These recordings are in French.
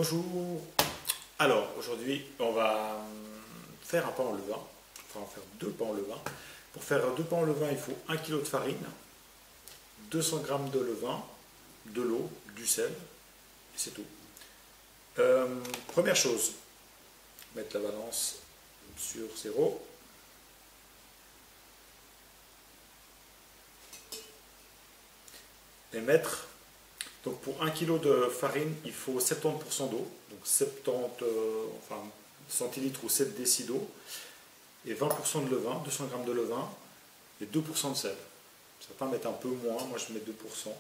Bonjour. Alors aujourd'hui on va faire un pain au levain. Enfin, on va faire deux pains au levain. Pour faire deux pains au levain, il faut 1 kg de farine, 200 g de levain, de l'eau, du sel, et c'est tout. Première chose, mettre la balance sur 0. Et mettre, donc pour 1 kg de farine, il faut 70% d'eau, donc 70 centilitres ou 7 décis d'eau, et 20% de levain, 200 g de levain, et 2% de sel. Certains mettent un peu moins, moi je mets 2%.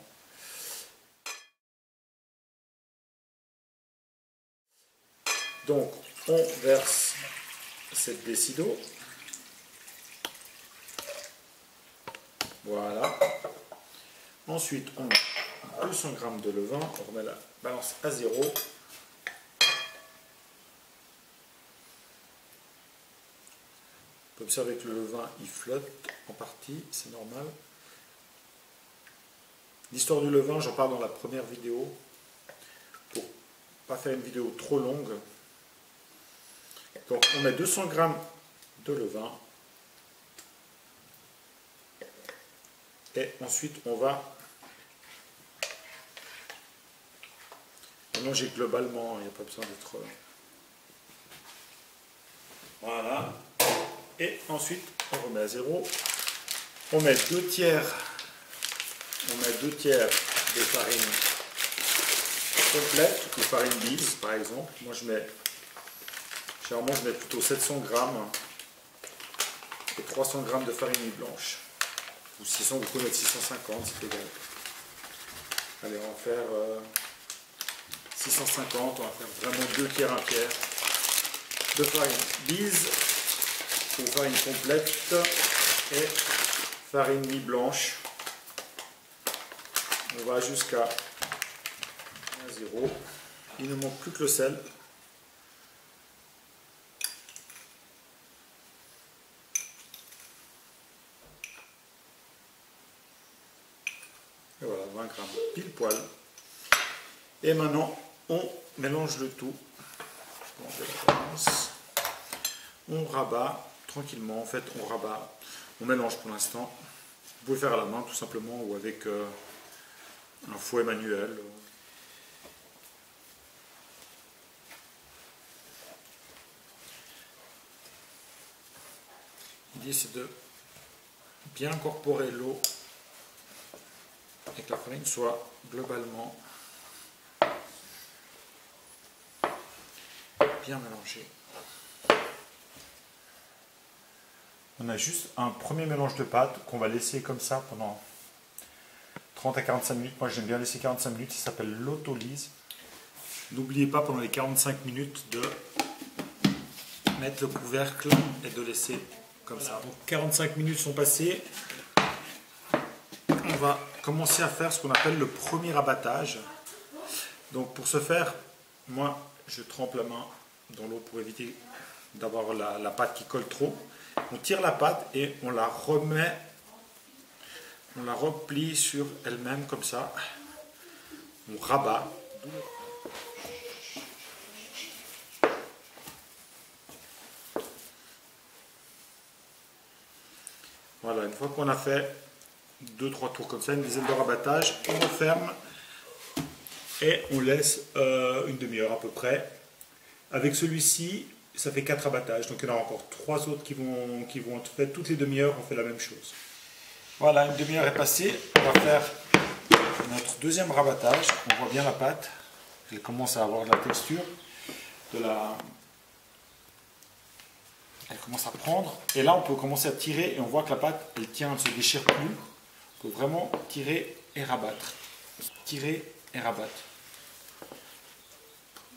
Donc on verse 7 décis d'eau. Voilà. Ensuite, on met 200 g de levain, on remet la balance à 0. On peut observer que le levain il flotte en partie, c'est normal. L'histoire du levain, j'en parle dans la première vidéo, pour ne pas faire une vidéo trop longue. Donc on met 200 g de levain. Et ensuite on va mélanger globalement, il n'y a pas besoin d'être... Voilà. Et ensuite on remet à 0. On met 2 tiers de farine complète, ou farine bise par exemple. Moi généralement je mets plutôt 700 g et 300 g de farine blanche. Ou 600, vous pouvez mettre 650, c'est égal. Allez, on va faire 650, on va faire vraiment 2 tiers, 1 tiers de farine bise, ou farine complète, et farine mi-blanche. On va jusqu'à 0. Il ne manque plus que le sel. Et voilà, 20 g pile poil. Et maintenant, on mélange le tout. On rabat tranquillement. En fait, on rabat. On mélange pour l'instant. Vous pouvez faire à la main tout simplement ou avec un fouet manuel. L'idée, c'est de bien incorporer l'eau et que la farine soit globalement bien mélangée. On a juste un premier mélange de pâte qu'on va laisser comme ça pendant 30 à 45 minutes. Moi j'aime bien laisser 45 minutes, ça s'appelle l'autolyse. N'oubliez pas pendant les 45 minutes de mettre le couvercle et de laisser comme ça. Donc 45 minutes sont passées. On va commencer à faire ce qu'on appelle le premier abattage. Donc pour ce faire, moi je trempe la main dans l'eau pour éviter d'avoir la pâte qui colle trop. On tire la pâte et on la remet, on la replie sur elle-même comme ça. On rabat. Voilà, une fois qu'on a fait 2-3 tours comme ça, une dizaine de rabattages, on ferme et on laisse une demi-heure à peu près. Avec celui-ci, ça fait 4 abattages, donc il y en a encore 3 autres qui vont être faits. Toutes les demi-heures, on fait la même chose. Voilà, une demi-heure est passée. On va faire notre deuxième rabattage. On voit bien la pâte. Elle commence à avoir de la texture. Elle commence à prendre. Et là, on peut commencer à tirer et on voit que la pâte, elle tient, elle ne se déchire plus. On peut vraiment tirer et rabattre. Tirer et rabattre.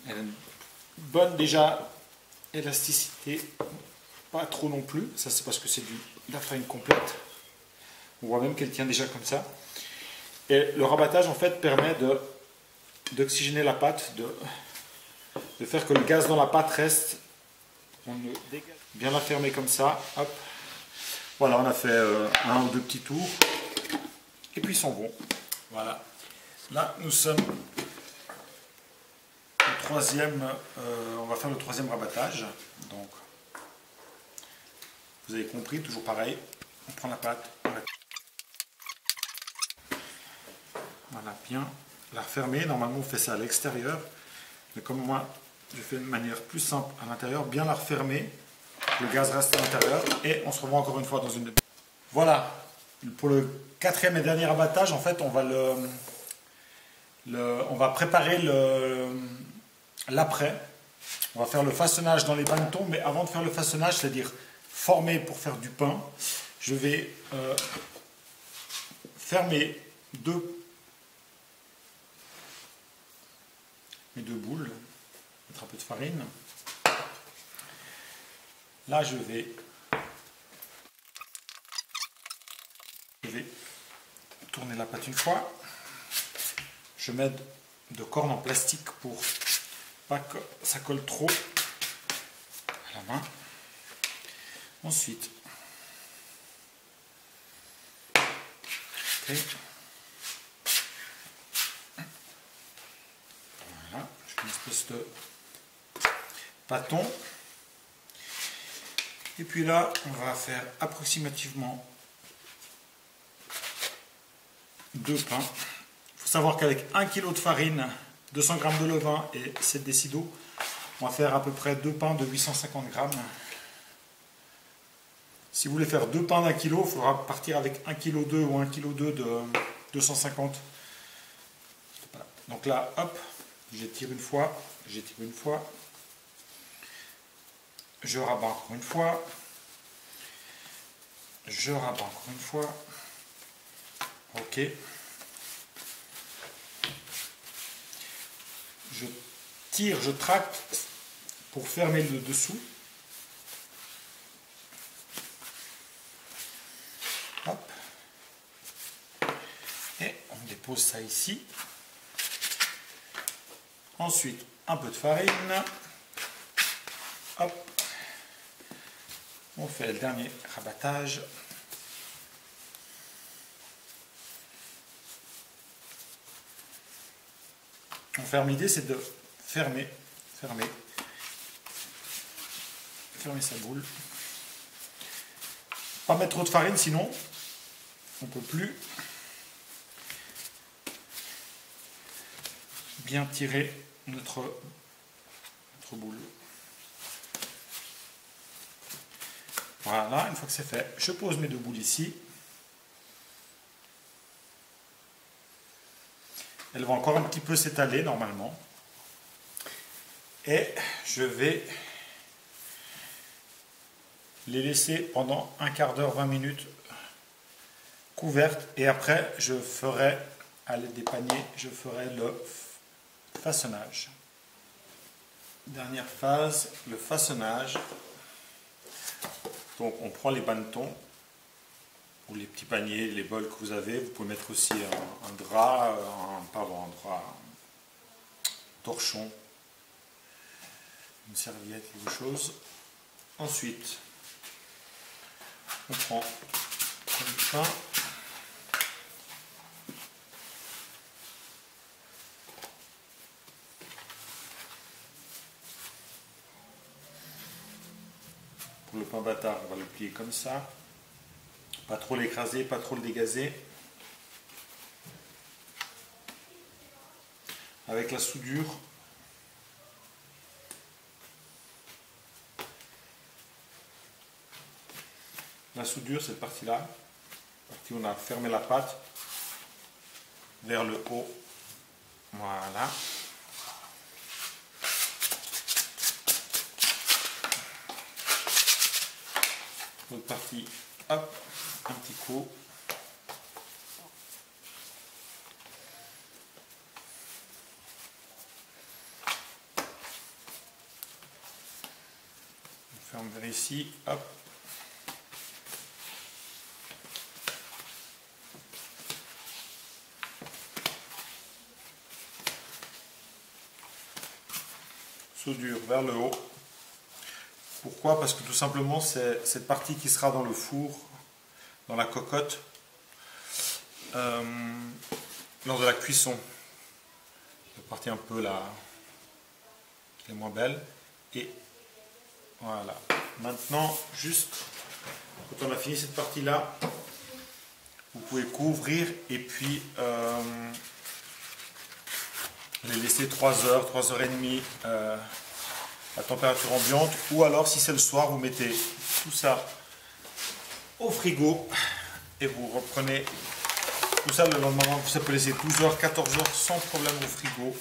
Elle a une bonne déjà élasticité, pas trop non plus, ça c'est parce que c'est de la farine complète. On voit même qu'elle tient déjà comme ça. Et le rabattage en fait permet d'oxygéner la pâte, de faire que le gaz dans la pâte reste. On dégage. Bien la fermer comme ça. Hop. Voilà, on a fait 1 ou 2 petits tours. Et puis ils sont bons. Voilà. Là, nous sommes on va faire le troisième rabattage. Donc, vous avez compris, toujours pareil. On prend la pâte, voilà, bien la refermer. Normalement, on fait ça à l'extérieur, mais comme moi, je fais de manière plus simple à l'intérieur, bien la refermer. Le gaz reste à l'intérieur et on se revoit encore une fois dans une demi-heure. Voilà, pour le quatrième et dernier abattage, en fait, on va préparer l'après. On va faire le façonnage dans les bannetons, mais avant de faire le façonnage, c'est-à-dire former pour faire du pain, je vais faire mes deux boules, mettre un peu de farine. Là, je vais tourner la pâte une fois. Je mets de cornes en plastique pour pas que ça colle trop à la main. Ensuite, okay. Voilà, je fais une espèce de bâton. Et puis là, on va faire approximativement 2 pains. Il faut savoir qu'avec 1 kg de farine, 200 g de levain et 7 déc d'eau, on va faire à peu près 2 pains de 850 g. Si vous voulez faire 2 pains d'1 kg, il faudra partir avec 1,2 kg ou 1,2 kg de 250. Donc là, hop, j'étire une fois, je rabats encore une fois, je rabats encore une fois, ok. Je tire, je tracte pour fermer le dessous. Hop. Et on dépose ça ici. Ensuite, un peu de farine. Hop. On fait le dernier rabattage. On ferme, l'idée c'est de fermer sa boule. Pas mettre trop de farine, sinon on ne peut plus bien tirer notre boule. Voilà, une fois que c'est fait, je pose mes 2 boules ici. Elles vont encore un petit peu s'étaler normalement. Et je vais les laisser pendant un quart d'heure, 20 minutes couvertes. Et après, je ferai, à l'aide des paniers, je ferai le façonnage. Dernière phase, le façonnage. Donc on prend les bannetons ou les petits paniers, les bols que vous avez. Vous pouvez mettre aussi un drap, un torchon, une serviette, quelque chose. Ensuite, on prend du pain. Pour le pain bâtard, on va le plier comme ça. Pas trop l'écraser, pas trop le dégazer. Avec la soudure. La soudure, cette partie-là, la partie où on a fermé la pâte, vers le haut. Voilà. L'autre partie, hop, un petit coup. On ferme vers ici, hop. Soudure vers le haut. Pourquoi? Parce que tout simplement c'est cette partie qui sera dans le four, dans la cocotte, lors de la cuisson. La partie un peu là, Elle est moins belle. Et voilà. Maintenant, juste quand on a fini cette partie-là, vous pouvez couvrir et puis les laisser 3 heures, 3 heures et demie à température ambiante. Ou alors, si c'est le soir, vous mettez tout ça au frigo et vous reprenez tout ça le lendemain. Ça peut laisser 12 heures, 14 heures sans problème au frigo.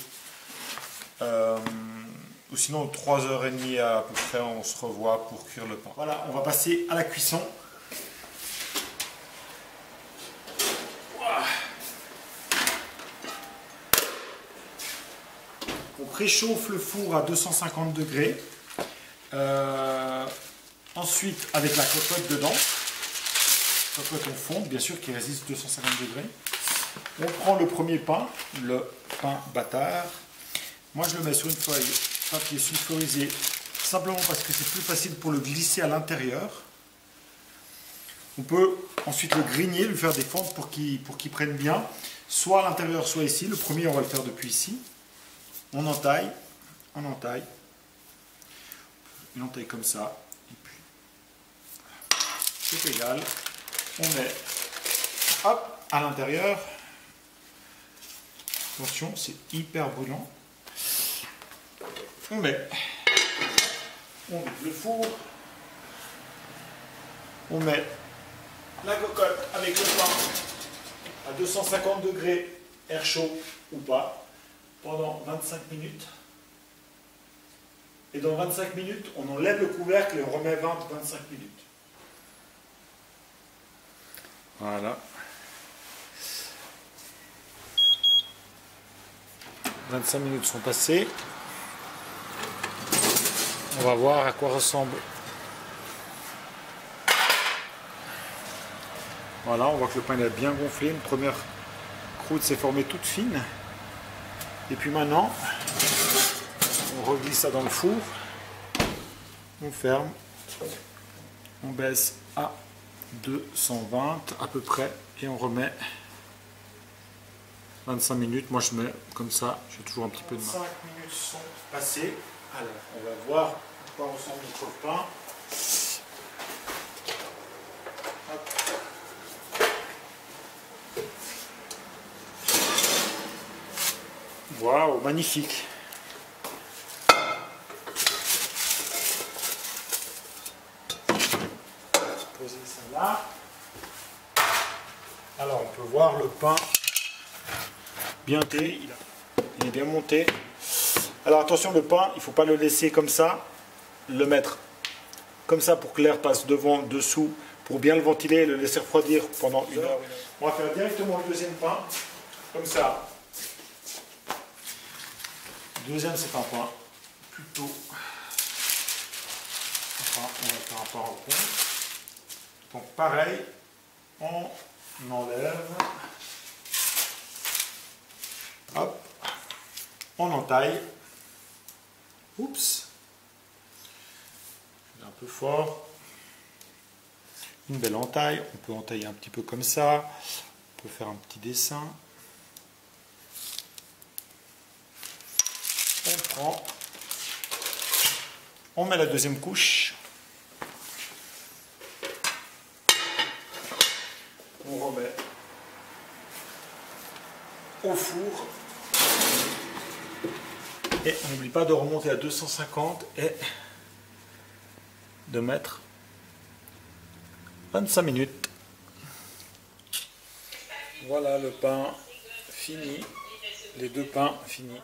Ou sinon 3h30 à peu près, on se revoit pour cuire le pain. Voilà, on va passer à la cuisson. On préchauffe le four à 250 degrés. Ensuite, avec la cocotte dedans, cocotte en fonte, bien sûr, qui résiste 250 degrés. On prend le premier pain, le pain bâtard. Moi, je le mets sur une feuille papier sulfurisé, simplement parce que c'est plus facile pour le glisser à l'intérieur. On peut ensuite le grigner, lui faire des fentes pour qu'il prenne bien, soit à l'intérieur, soit ici. Le premier, on va le faire depuis ici. On entaille, on entaille. Une entaille comme ça. Et puis, c'est égal. On met, hop, à l'intérieur. Attention, c'est hyper brûlant. On ouvre le four, on met la cocotte avec le pain à 250 degrés, air chaud ou pas, pendant 25 minutes. Et dans 25 minutes, on enlève le couvercle et on remet 20-25 minutes. Voilà. 25 minutes sont passées. On va voir à quoi ressemble. Voilà, on voit que le pain il a bien gonflé. Une première croûte s'est formée toute fine. Et puis maintenant, on reglisse ça dans le four. On ferme. On baisse à 220 à peu près. Et on remet 25 minutes. Moi je mets comme ça. J'ai toujours un petit peu de main. 5 minutes sont passées. Alors, on va voir à quoi ressemble notre pain. Waouh, magnifique. Poser ça là. Alors, on peut voir le pain bien monté. Il est bien monté. Alors attention, le pain, il ne faut pas le laisser comme ça, le mettre comme ça pour que l'air passe devant, dessous, pour bien le ventiler et le laisser refroidir pendant 1 heure. On va faire directement le deuxième pain, comme ça. Le deuxième, c'est un pain plutôt... Enfin, on va faire un pain en rond. Donc pareil, on enlève. Hop, on entaille. Oups, un peu fort. Une belle entaille. On peut entailler un petit peu comme ça. On peut faire un petit dessin. On prend. On met la deuxième couche. On remet au four. Et on n'oublie pas de remonter à 250 et de mettre 25 minutes. Voilà le pain fini, les deux pains finis.